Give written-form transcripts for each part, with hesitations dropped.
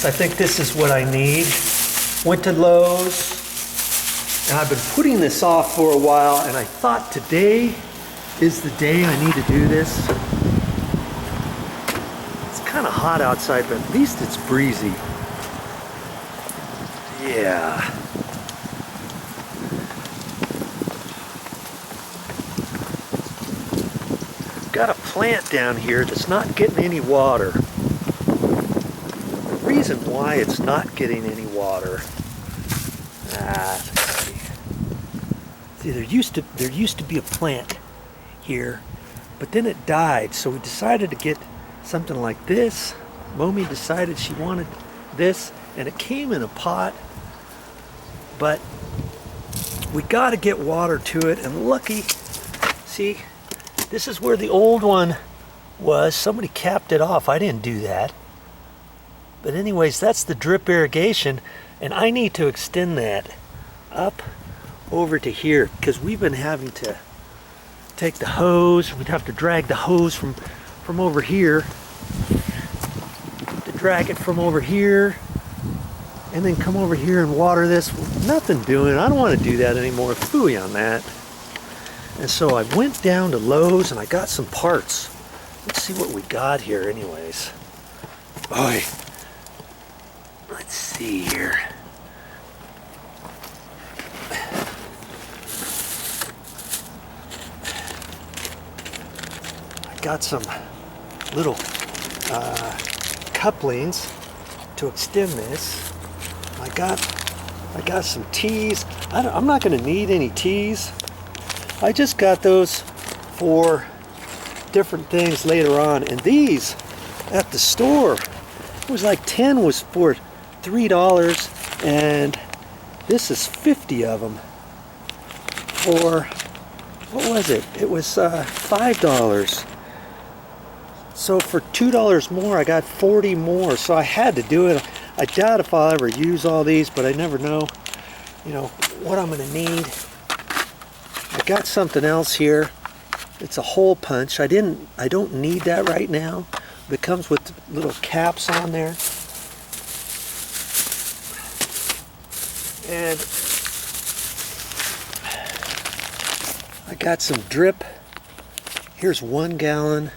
this. I think this is what I need. Went to Lowe's, and I've been putting this off for a while, and I thought today is the day I need to do this. It's kind of hot outside, but at least it's breezy. Yeah. Got a plant down here that's not getting any water. The reason why it's not getting any water, let's see, there used to be a plant here, but then it died, so we decided to get something like this. Momi decided she wanted this, and it came in a pot, but we got to get water to it, and lucky, see, this is where the old one was. Somebody capped it off. I didn't do that. But anyways, that's the drip irrigation, and I need to extend that up over to here, because we've been having to take the hose. We'd have to drag the hose from over here, to drag it from over here, and then come over here and water this. Nothing doing. I don't want to do that anymore. Phooey on that. And so I went down to Lowe's and I got some parts. Let's see what we got here anyways. Boy, let's see here. I got some little couplings to extend this. I got some tees. I'm not going to need any tees. I just got those for different things later on, and these at the store, it was like 10 was for $3, and this is 50 of them for, what was it? It was $5. So for $2 more, I got 40 more, so I had to do it. I doubt if I'll ever use all these, but I never know, you know, what I'm going to need. I got something else here. It's a hole punch. I don't need that right now. It comes with little caps on there. And I got some drip. Here's 1 gallon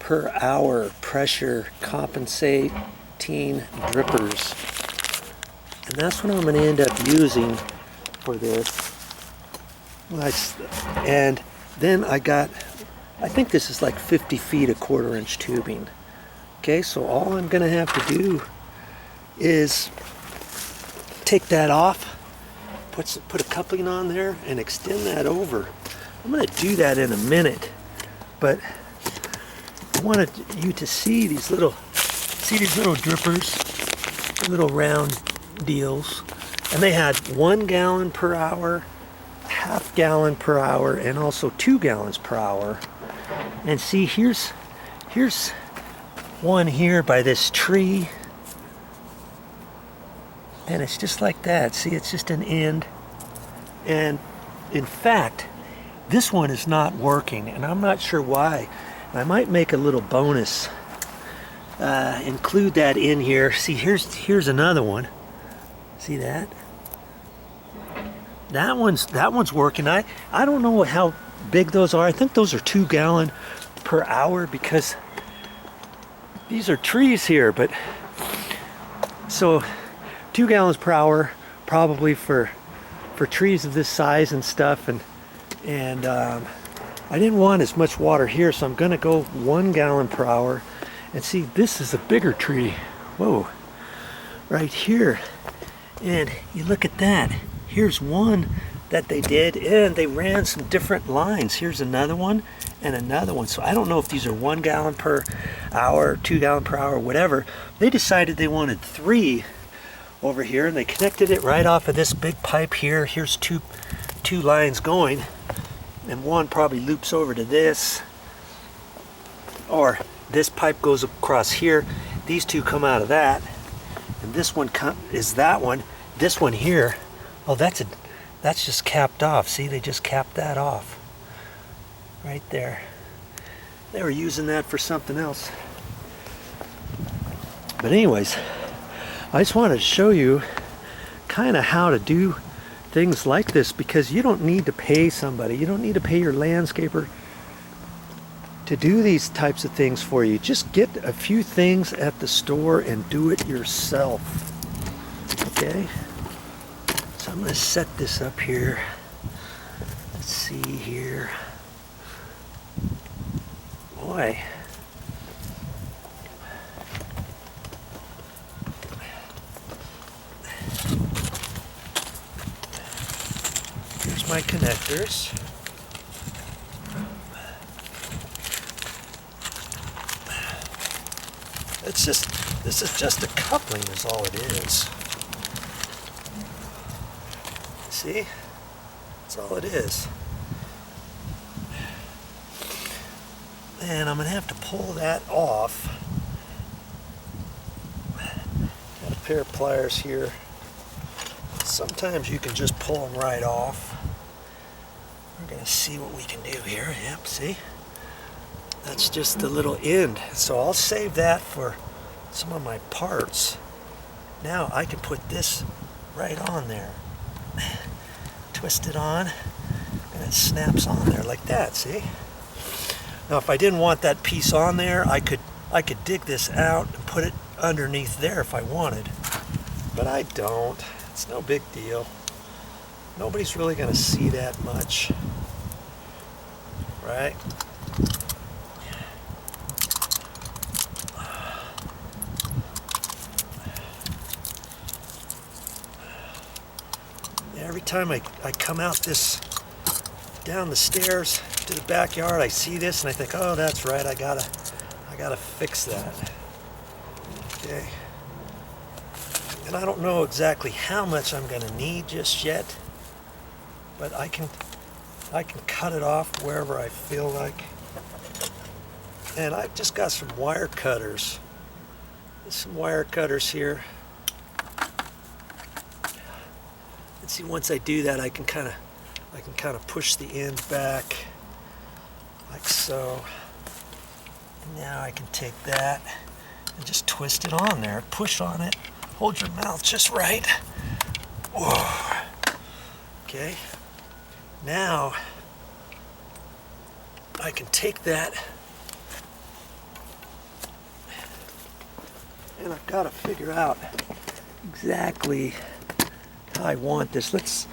per hour pressure compensating drippers. And that's what I'm going to end up using for this. And then I think this is like 50 feet of 1/4 inch tubing. Okay, so all I'm gonna have to do is take that off, put a coupling on there, and extend that over. I'm gonna do that in a minute, but I wanted you to see these little drippers, little round deals, and they had 1 gallon per hour, 1/2 gallon per hour, and also 2 gallons per hour. And see, here's one here by this tree, and it's just like that. See, it's just an end, and in fact this one is not working, and I'm not sure why. I might make a little bonus, include that in here. See, here's another one. See that? That one's working. I don't know how big those are. I think those are 2 gallon per hour, because these are trees here, but so 2 gallons per hour probably for trees of this size and stuff, and I didn't want as much water here, so I'm gonna go 1 gallon per hour. And see, this is a bigger tree. Whoa, right here. And you look at that. Here's one that they did, and they ran some different lines. Here's another one and another one. So I don't know if these are 1 gallon per hour, 2 gallon per hour, whatever. They decided they wanted 3 over here, and they connected it right off of this big pipe here. Here's two lines going, and one probably loops over to this, or this pipe goes across here. These two come out of that, and this one is that one. This one here, oh, that's just capped off. See, they just capped that off right there. They were using that for something else. But anyways, I just wanted to show you kind of how to do things like this, because you don't need to pay somebody. You don't need to pay your landscaper to do these types of things for you. Just get a few things at the store and do it yourself. Okay? So I'm going to set this up here. Let's see here. Boy. Here's my connectors. This is just a coupling is all it is. See? That's all it is. And I'm going to have to pull that off. Got a pair of pliers here. Sometimes you can just pull them right off. We're going to see what we can do here. Yep, see? That's just the little end. So I'll save that for some of my parts. Now I can put this right on there. Twist it on, and it snaps on there like that, see? Now if I didn't want that piece on there, I could dig this out and put it underneath there if I wanted. But I don't. It's no big deal. Nobody's really going to see that much. Right? Every time I come out down the stairs to the backyard, I see this and I think, oh, that's right, I gotta fix that. Okay. And I don't know exactly how much I'm gonna need just yet, but I can cut it off wherever I feel like. And I've just got some wire cutters. There's some wire cutters here. See, once I do that, I can kind of push the end back like so. And now I can take that and just twist it on there. Push on it. Hold your mouth just right. Whoa. Okay. Now I can take that, and I've got to figure out exactly I want this. Let's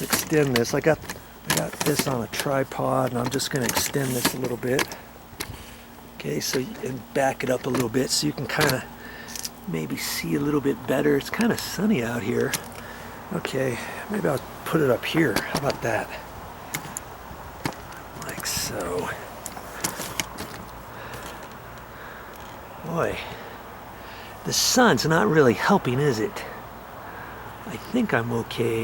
extend this. I got this on a tripod, and I'm just going to extend this a little bit. Okay, so and back it up a little bit so you can kind of maybe see a little bit better. It's kind of sunny out here. Okay, maybe I'll put it up here. How about that? Like so. Boy, the sun's not really helping, is it? I think I'm okay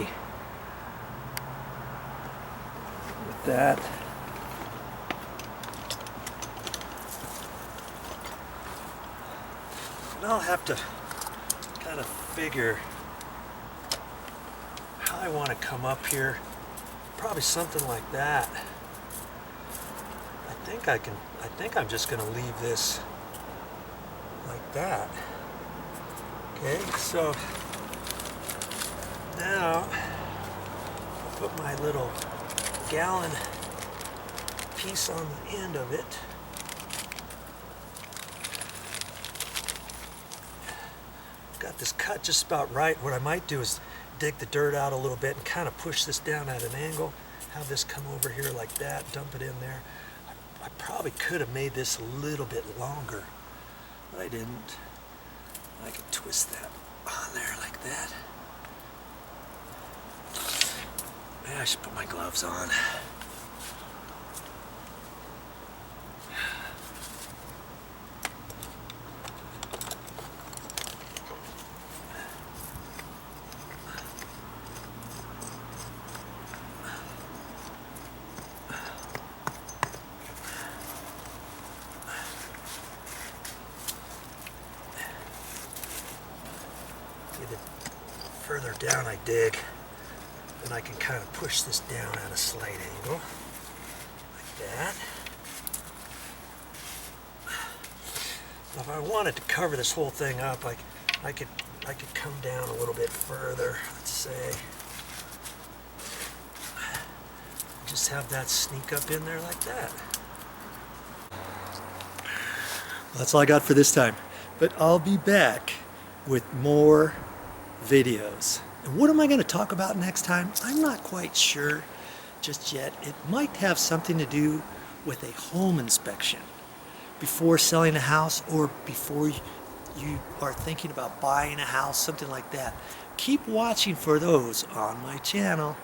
with that. And I'll have to kind of figure how I want to come up here. Probably something like that. I think I'm just going to leave this like that. Okay, so now I'll put my little gallon piece on the end of it. Got this cut just about right. What I might do is dig the dirt out a little bit and kind of push this down at an angle. Have this come over here like that, dump it in there. I probably could have made this a little bit longer, but I didn't. I could twist that on there like that. Maybe I should put my gloves on. The further down I dig, then I can kind of push this down at a slight angle, like that. Now, if I wanted to cover this whole thing up, I could I could come down a little bit further, let's say. Just have that sneak up in there like that. That's all I got for this time. But I'll be back with more videos. And what am I going to talk about next time? I'm not quite sure just yet. It might have something to do with a home inspection before selling a house, or before you are thinking about buying a house, something like that. Keep watching for those on my channel.